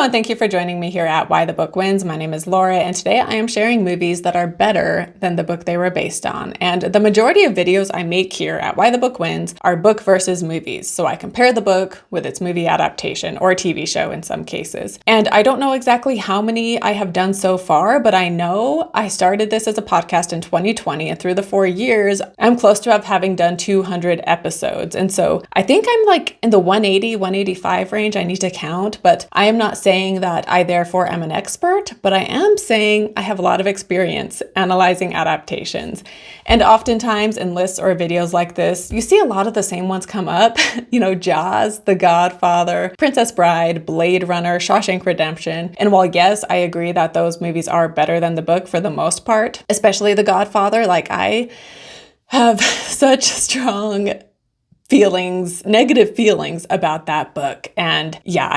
and thank you for joining me here at Why the Book Wins. My name is Laura, and today I am sharing movies that are better than the book they were based on. And the majority of videos I make here at Why the Book Wins are book versus movies. So I compare the book with its movie adaptation or TV show in some cases. And I don't know exactly how many I have done so far, but I know I started this as a podcast in 2020, and through the 4 years, I'm close to having done 200 episodes. And so I think I'm like in the 180, 185 range. I need to count, but I am not saying that I therefore am an expert, but I am saying I have a lot of experience analyzing adaptations. And oftentimes in lists or videos like this, you see a lot of the same ones come up, Jaws, The Godfather, Princess Bride, Blade Runner, Shawshank Redemption. And while yes, I agree that those movies are better than the book for the most part, especially The Godfather, I have such strong negative feelings about that book. And yeah,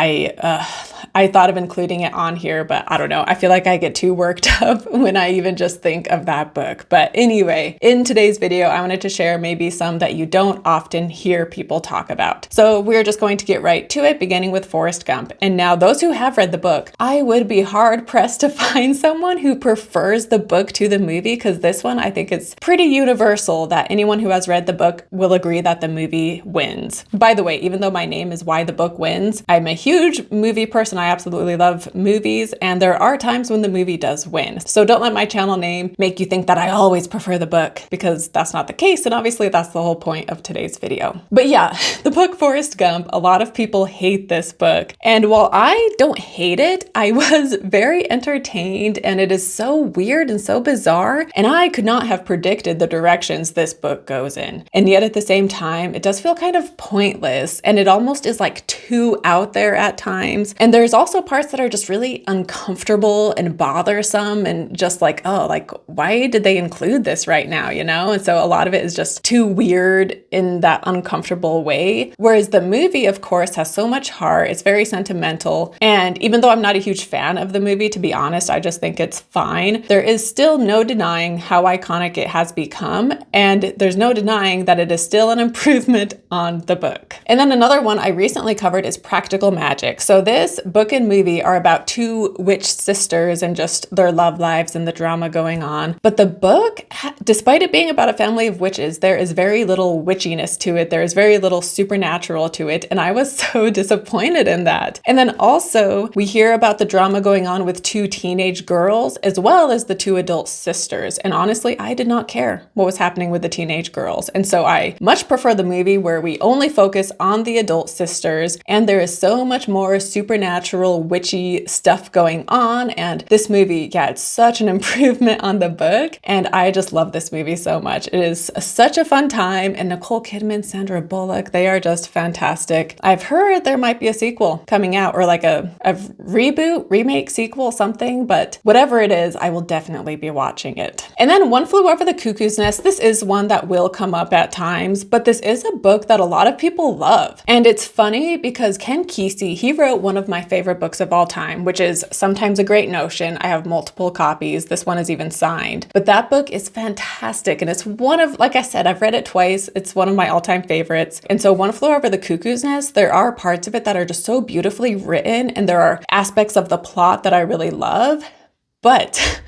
I thought of including it on here, but I don't know. I feel like I get too worked up when I even just think of that book. But anyway, in today's video, I wanted to share maybe some that you don't often hear people talk about. So we're just going to get right to it, beginning with Forrest Gump. And now those who have read the book, I would be hard pressed to find someone who prefers the book to the movie, because this one, I think it's pretty universal that anyone who has read the book will agree that the movie wins. By the way, even though my name is Why the Book Wins, I'm a huge movie person. I absolutely love movies, and there are times when the movie does win. So don't let my channel name make you think that I always prefer the book, because that's not the case, and obviously that's the whole point of today's video. But yeah, the book Forrest Gump, a lot of people hate this book, and while I don't hate it, I was very entertained, and it is so weird and so bizarre, and I could not have predicted the directions this book goes in. And yet at the same time, it does feel kind of pointless, and it almost is too out there at times. And there's also parts that are just really uncomfortable and bothersome, and just why did they include this right now, And so a lot of it is just too weird in that uncomfortable way. Whereas the movie, of course, has so much heart. It's very sentimental. And even though I'm not a huge fan of the movie, to be honest, I just think it's fine. There is still no denying how iconic it has become. And there's no denying that it is still an improvement on the book. And then another one I recently covered is Practical Magic. So this book and movie are about two witch sisters and just their love lives and the drama going on. But the book, despite it being about a family of witches, there is very little witchiness to it. There is very little supernatural to it. And I was so disappointed in that. And then also we hear about the drama going on with two teenage girls as well as the two adult sisters. And honestly, I did not care what was happening with the teenage girls. And so I much prefer the movie where we only focus on the adult sisters, and there is so much more supernatural, witchy stuff going on. And this movie, yeah, it's such an improvement on the book, and I just love this movie so much. It is such a fun time, and Nicole Kidman, Sandra Bullock, they are just fantastic. I've heard there might be a sequel coming out, or a reboot, remake, sequel, something, but whatever it is, I will definitely be watching it. And then One Flew Over the Cuckoo's Nest. This is one that will come up at times, but this is a book that a lot of people love. And it's funny because Ken Kesey, he wrote one of my favorite books of all time, which is Sometimes a Great Notion. I have multiple copies. This one is even signed. But that book is fantastic. And it's one of, like I said, I've read it twice. It's one of my all-time favorites. And so One Flew Over the Cuckoo's Nest, there are parts of it that are just so beautifully written, and there are aspects of the plot that I really love. But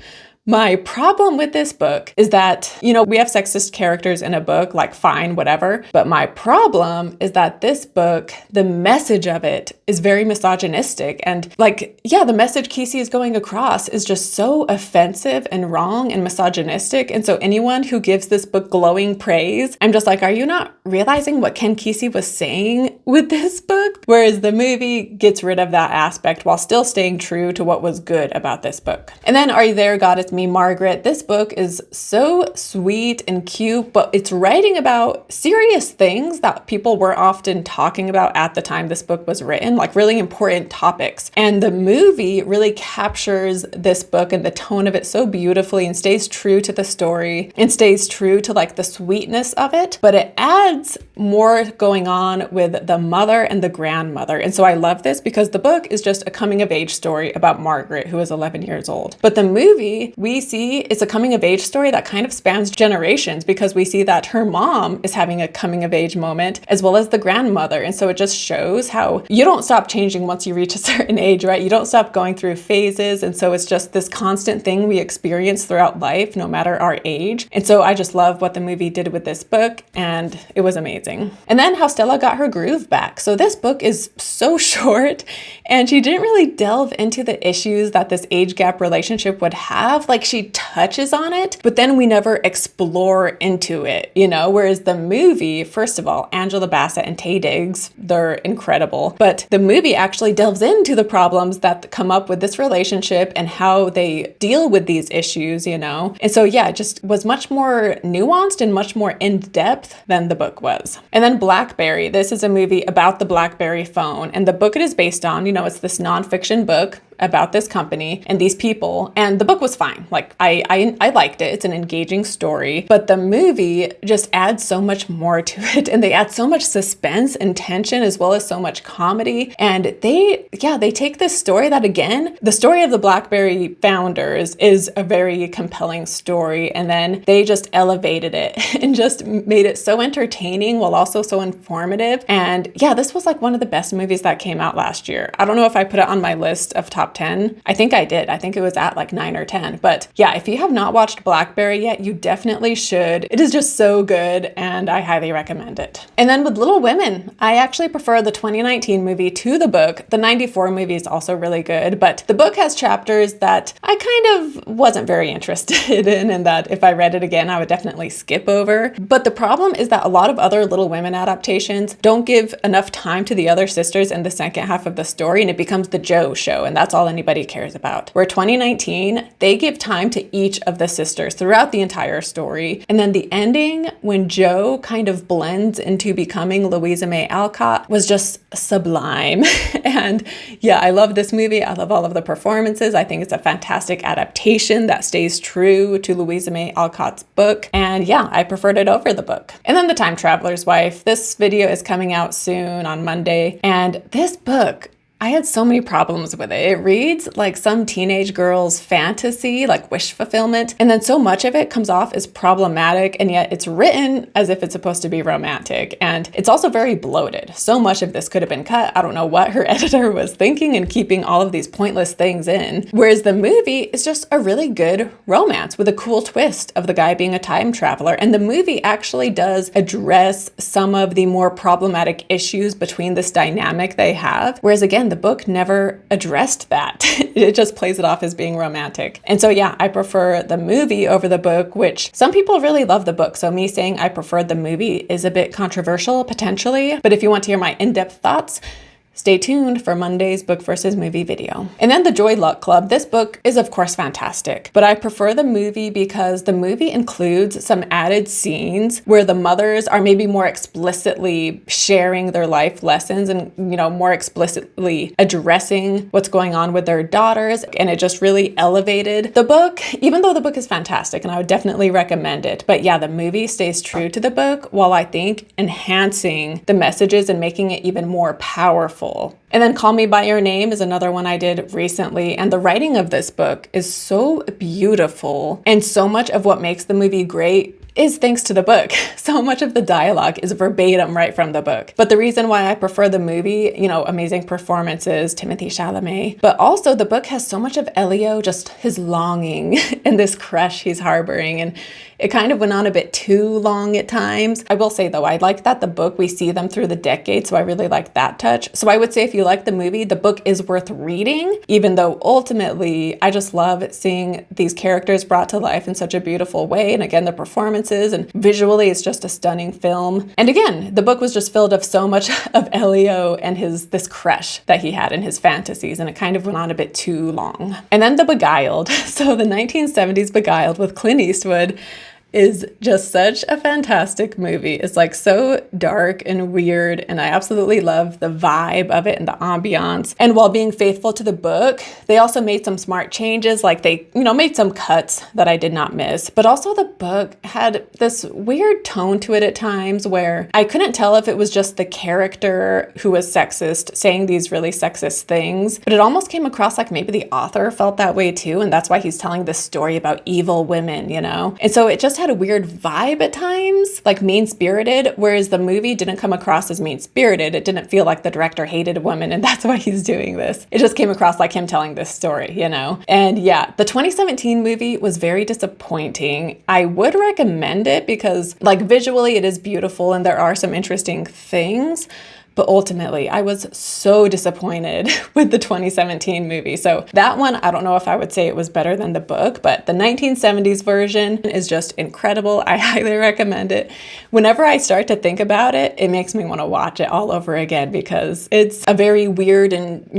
my problem with this book is that, we have sexist characters in a book, fine, whatever. But my problem is that this book, the message of it is very misogynistic. And the message Kesey is going across is just so offensive and wrong and misogynistic. And so anyone who gives this book glowing praise, I'm just are you not realizing what Ken Kesey was saying with this book? Whereas the movie gets rid of that aspect while still staying true to what was good about this book. And then Are You There, God? It's Me, Margaret. This book is so sweet and cute, but it's writing about serious things that people were often talking about at the time this book was written, really important topics. And the movie really captures this book and the tone of it so beautifully and stays true to the story and stays true to the sweetness of it, but it adds more going on with the mother and the grandmother. And so I love this because the book is just a coming of age story about Margaret, who is 11 years old. But the movie we see it's a coming of age story that kind of spans generations, because we see that her mom is having a coming of age moment as well as the grandmother. And so it just shows how you don't stop changing once you reach a certain age, right? You don't stop going through phases. And so it's just this constant thing we experience throughout life, no matter our age. And so I just love what the movie did with this book, and it was amazing. And then how Stella got her groove back. So this book is so short, and she didn't really delve into the issues that this age gap relationship would have. Like, she touches on it, but then we never explore into it, you know? Whereas the movie, first of all, Angela Bassett and Taye Diggs, they're incredible. But the movie actually delves into the problems that come up with this relationship and how they deal with these issues, you know? And so, yeah, it just was much more nuanced and much more in depth than the book was. And then BlackBerry. This is a movie about the BlackBerry phone, and the book it is based on, you know, it's this nonfiction book about this company and these people. And the book was fine. Like, I liked it. It's an engaging story, but the movie just adds so much more to it. And they add so much suspense and tension, as well as so much comedy. And they take this story that, again, the story of the BlackBerry founders is a very compelling story. And then they just elevated it and just made it so entertaining while also so informative. And yeah, this was like one of the best movies that came out last year. I don't know if I put it on my list of top 10. I think I did. I think it was at like 9 or 10. But yeah, if you have not watched BlackBerry yet, you definitely should. It is just so good, and I highly recommend it. And then with Little Women, I actually prefer the 2019 movie to the book. The 94 movie is also really good, but the book has chapters that I kind of wasn't very interested in, and that if I read it again, I would definitely skip over. But the problem is that a lot of other Little Women adaptations don't give enough time to the other sisters in the second half of the story, and it becomes the Jo show, and that's all anybody cares about. Where 2019, they give time to each of the sisters throughout the entire story. And then the ending, when Jo kind of blends into becoming Louisa May Alcott, was just sublime. And yeah, I love this movie. I love all of the performances. I think it's a fantastic adaptation that stays true to Louisa May Alcott's book. And yeah, I preferred it over the book. And then The Time Traveler's Wife. This video is coming out soon on Monday. And this book, I had so many problems with it. It reads like some teenage girl's fantasy, like wish fulfillment. And then so much of it comes off as problematic, and yet it's written as if it's supposed to be romantic. And it's also very bloated. So much of this could have been cut. I don't know what her editor was thinking in keeping all of these pointless things in. Whereas the movie is just a really good romance with a cool twist of the guy being a time traveler. And the movie actually does address some of the more problematic issues between this dynamic they have. Whereas again, the book never addressed that. It just plays it off as being romantic. And so yeah, I prefer the movie over the book, which some people really love the book. So me saying I preferred the movie is a bit controversial potentially. But if you want to hear my in-depth thoughts, stay tuned for Monday's book versus movie video. And then The Joy Luck Club. This book is of course fantastic, but I prefer the movie because the movie includes some added scenes where the mothers are maybe more explicitly sharing their life lessons and, you know, more explicitly addressing what's going on with their daughters. And it just really elevated the book, even though the book is fantastic and I would definitely recommend it. But yeah, the movie stays true to the book while I think enhancing the messages and making it even more powerful. And then Call Me By Your Name is another one I did recently. And the writing of this book is so beautiful. And so much of what makes the movie great is thanks to the book. So much of the dialogue is verbatim right from the book. But the reason why I prefer the movie, you know, amazing performances, Timothée Chalamet, but also the book has so much of Elio, just his longing and this crush he's harboring. And it kind of went on a bit too long at times. I will say though, I like that the book, we see them through the decades. So I really like that touch. So I would say if you like the movie, the book is worth reading, even though ultimately I just love seeing these characters brought to life in such a beautiful way. And again, the performances and visually, it's just a stunning film. And again, the book was just filled of so much of Elio and this crush that he had in his fantasies. And it kind of went on a bit too long. And then The Beguiled. So the 1970s Beguiled with Clint Eastwood. is just such a fantastic movie. It's like so dark and weird, and I absolutely love the vibe of it and the ambiance. And while being faithful to the book, they also made some smart changes, like they, made some cuts that I did not miss. But also the book had this weird tone to it at times where I couldn't tell if it was just the character who was sexist saying these really sexist things, but it almost came across like maybe the author felt that way too, and that's why he's telling this story about evil women, And so it just had a weird vibe at times, like mean-spirited, whereas the movie didn't come across as mean-spirited. It didn't feel like the director hated a woman and that's why he's doing this. It just came across like him telling this story, And yeah, the 2017 movie was very disappointing. I would recommend it because like visually it is beautiful and there are some interesting things. But ultimately, I was so disappointed with the 2017 movie. So that one, I don't know if I would say it was better than the book, but the 1970s version is just incredible. I highly recommend it. Whenever I start to think about it, it makes me want to watch it all over again because it's a very weird and,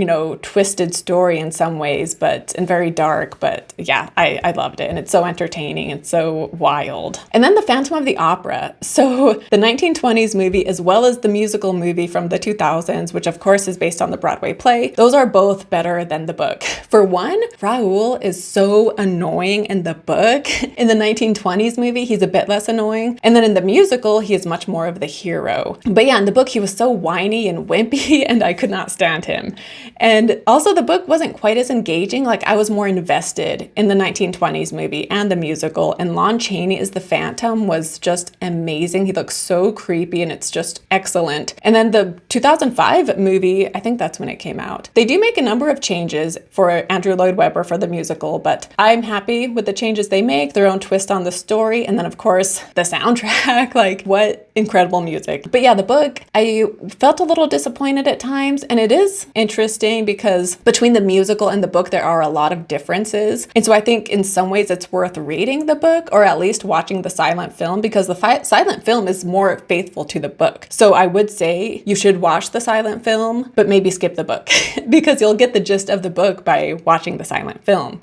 twisted story in some ways, and very dark. But yeah, I loved it. And it's so entertaining and so wild. And then The Phantom of the Opera. So the 1920s movie, as well as the musical movie from the 2000s, which of course is based on the Broadway play, those are both better than the book. For one, Raoul is so annoying in the book. In the 1920s movie, he's a bit less annoying. And then in the musical, he is much more of the hero. But yeah, in the book, he was so whiny and wimpy and I could not stand him. And also the book wasn't quite as engaging. Like I was more invested in the 1920s movie and the musical, and Lon Chaney as the Phantom was just amazing. He looks so creepy and it's just excellent. And then the 2005 movie, I think that's when it came out. They do make a number of changes for Andrew Lloyd Webber for the musical, but I'm happy with the changes they make, their own twist on the story, and then of course the soundtrack, like what incredible music. But yeah, the book, I felt a little disappointed at times, and it is interesting because between the musical and the book, there are a lot of differences. And so I think in some ways it's worth reading the book or at least watching the silent film because the silent film is more faithful to the book. So I would say you should watch the silent film, but maybe skip the book because you'll get the gist of the book by watching the silent film,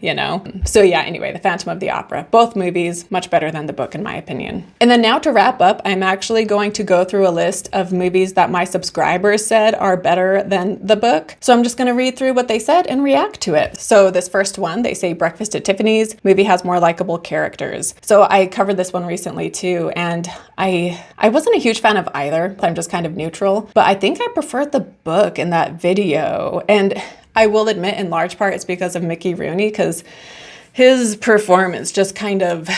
So yeah, anyway, The Phantom of the Opera, both movies, much better than the book in my opinion. And then now to wrap up, I'm actually going to go through a list of movies that my subscribers said are better than the book. So I'm just going to read through what they said and react to it. So this first one, they say Breakfast at Tiffany's movie has more likable characters. So I covered this one recently too, and I wasn't a huge fan of either. I'm just kind of neutral, but I think I preferred the book in that video. And I will admit in large part it's because of Mickey Rooney, because his performance just kind of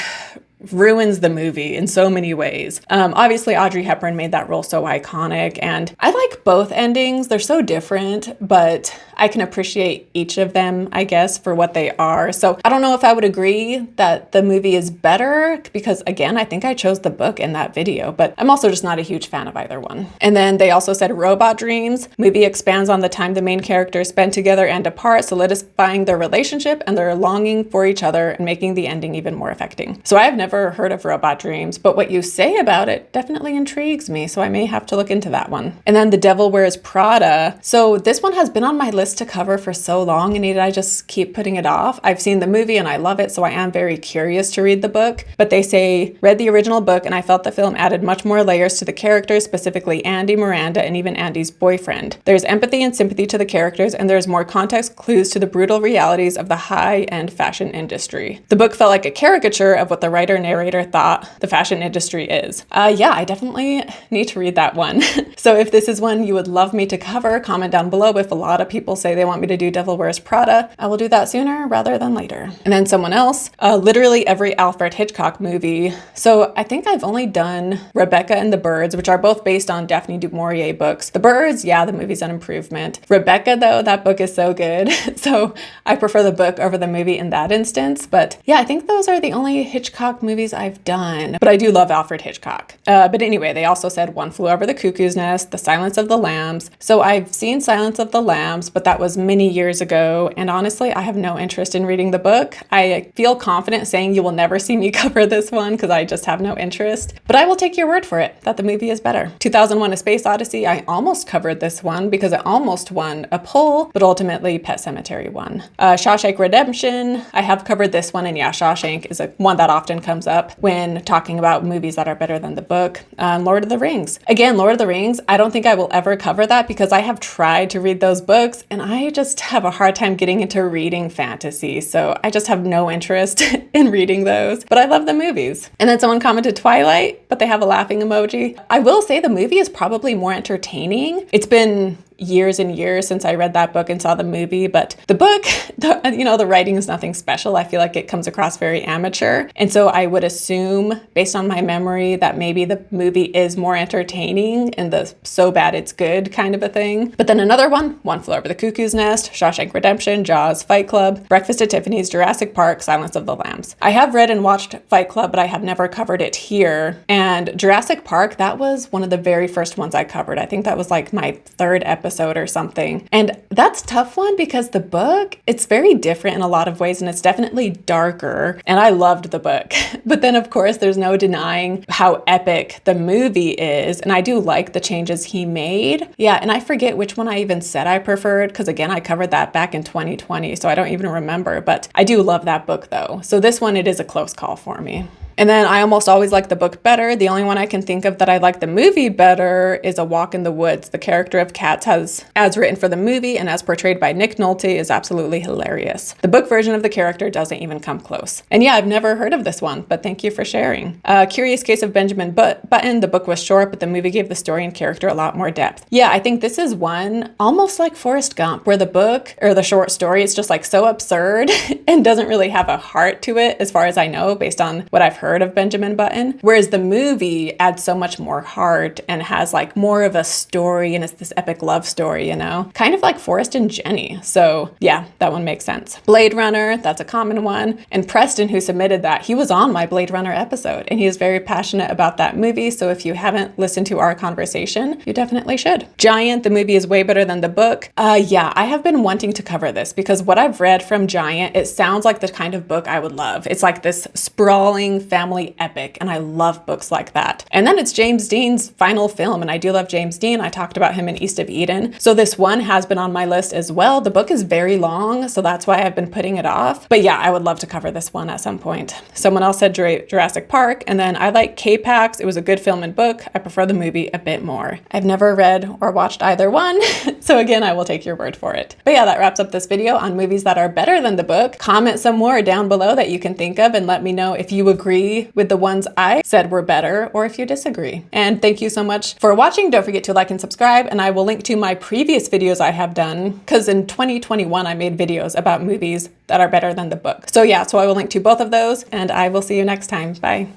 ruins the movie in so many ways. Obviously, Audrey Hepburn made that role so iconic, and I like both endings. They're so different, but I can appreciate each of them, I guess, for what they are. So I don't know if I would agree that the movie is better because, again, I think I chose the book in that video, but I'm also just not a huge fan of either one. And then they also said Robot Dreams. Movie expands on the time the main characters spend together and apart, solidifying their relationship and their longing for each other and making the ending even more affecting. So I have never heard of Robot Dreams, but what you say about it definitely intrigues me, so I may have to look into that one. And then The Devil Wears Prada. So this one has been on my list to cover for so long, and I just keep putting it off. I've seen the movie and I love it, so I am very curious to read the book. But they say, read the original book, and I felt the film added much more layers to the characters, specifically Andy, Miranda, and even Andy's boyfriend. There's empathy and sympathy to the characters, and there's more context clues to the brutal realities of the high-end fashion industry. The book felt like a caricature of what the writer-narrator thought the fashion industry is. Yeah, I definitely need to read that one. So if this is one you would love me to cover, comment down below. If a lot of people say they want me to do Devil Wears Prada, I will do that sooner rather than later. And then someone else, literally every Alfred Hitchcock movie. So I think I've only done Rebecca and the Birds, which are both based on Daphne du Maurier books. The Birds, yeah, the movie's an improvement. Rebecca, though, that book is so good. So I prefer the book over the movie in that instance. But yeah, I think those are the only Hitchcock movies I've done. But I do love Alfred Hitchcock. But anyway, they also said One Flew Over the Cuckoo's Nest, The Silence of the Lambs. So I've seen Silence of the Lambs, but that was many years ago, and honestly, I have no interest in reading the book. I feel confident saying you will never see me cover this one because I just have no interest, but I will take your word for it that the movie is better. 2001: A Space Odyssey, I almost covered this one because it almost won a poll, but ultimately Pet Sematary won. Shawshank Redemption, I have covered this one, and yeah, Shawshank is one that often comes up when talking about movies that are better than the book. Lord of the Rings. Again, Lord of the Rings, I don't think I will ever cover that because I have tried to read those books and I just have a hard time getting into reading fantasy. So I just have no interest in reading those, but I love the movies. And then someone commented Twilight, but they have a laughing emoji. I will say the movie is probably more entertaining. It's been years and years since I read that book and saw the movie, but the book, the writing is nothing special. I feel like it comes across very amateur. And so I would assume, based on my memory, that maybe the movie is more entertaining and the so bad it's good kind of a thing. But then another one Flew Over the Cuckoo's Nest, Shawshank Redemption, Jaws, Fight Club, Breakfast at Tiffany's, Jurassic Park, Silence of the Lambs. I have read and watched Fight Club, but I have never covered it here. And Jurassic Park, that was one of the very first ones I covered. I think that was like my third episode or something. And that's a tough one because the book, it's very different in a lot of ways and it's definitely darker. And I loved the book. But then of course, there's no denying how epic the movie is. And I do like the changes he made. Yeah, and I forget which one I even said I preferred because again, I covered that back in 2020. So I don't even remember, but I do love that book though. So this one, it is a close call for me. And then I almost always like the book better. The only one I can think of that I like the movie better is A Walk in the Woods. The character of Katz as written for the movie and as portrayed by Nick Nolte is absolutely hilarious. The book version of the character doesn't even come close. And yeah, I've never heard of this one, but thank you for sharing. Curious Case of Benjamin Button. The book was short, but the movie gave the story and character a lot more depth. Yeah, I think this is one almost like Forrest Gump, where the book or the short story is just like so absurd and doesn't really have a heart to it as far as I know based on what I've heard of Benjamin Button, whereas the movie adds so much more heart and has like more of a story and it's this epic love story, kind of like Forrest and Jenny. So yeah, that one makes sense. Blade Runner, that's a common one. And Preston, who submitted that, he was on my Blade Runner episode and he is very passionate about that movie. So if you haven't listened to our conversation, you definitely should. Giant, the movie is way better than the book. Yeah, I have been wanting to cover this because what I've read from Giant, it sounds like the kind of book I would love. It's like this sprawling family epic, and I love books like that. And then it's James Dean's final film, and I do love James Dean. I talked about him in East of Eden. So this one has been on my list as well. The book is very long, so that's why I've been putting it off. But yeah, I would love to cover this one at some point. Someone else said Jurassic Park, and then I like K-Pax. It was a good film and book. I prefer the movie a bit more. I've never read or watched either one, so again, I will take your word for it. But yeah, that wraps up this video on movies that are better than the book. Comment some more down below that you can think of and let me know if you agree with the ones I said were better or if you disagree. And thank you so much for watching. Don't forget to like and subscribe, and I will link to my previous videos I have done because in 2021 I made videos about movies that are better than the book. So yeah, so I will link to both of those and I will see you next time. Bye.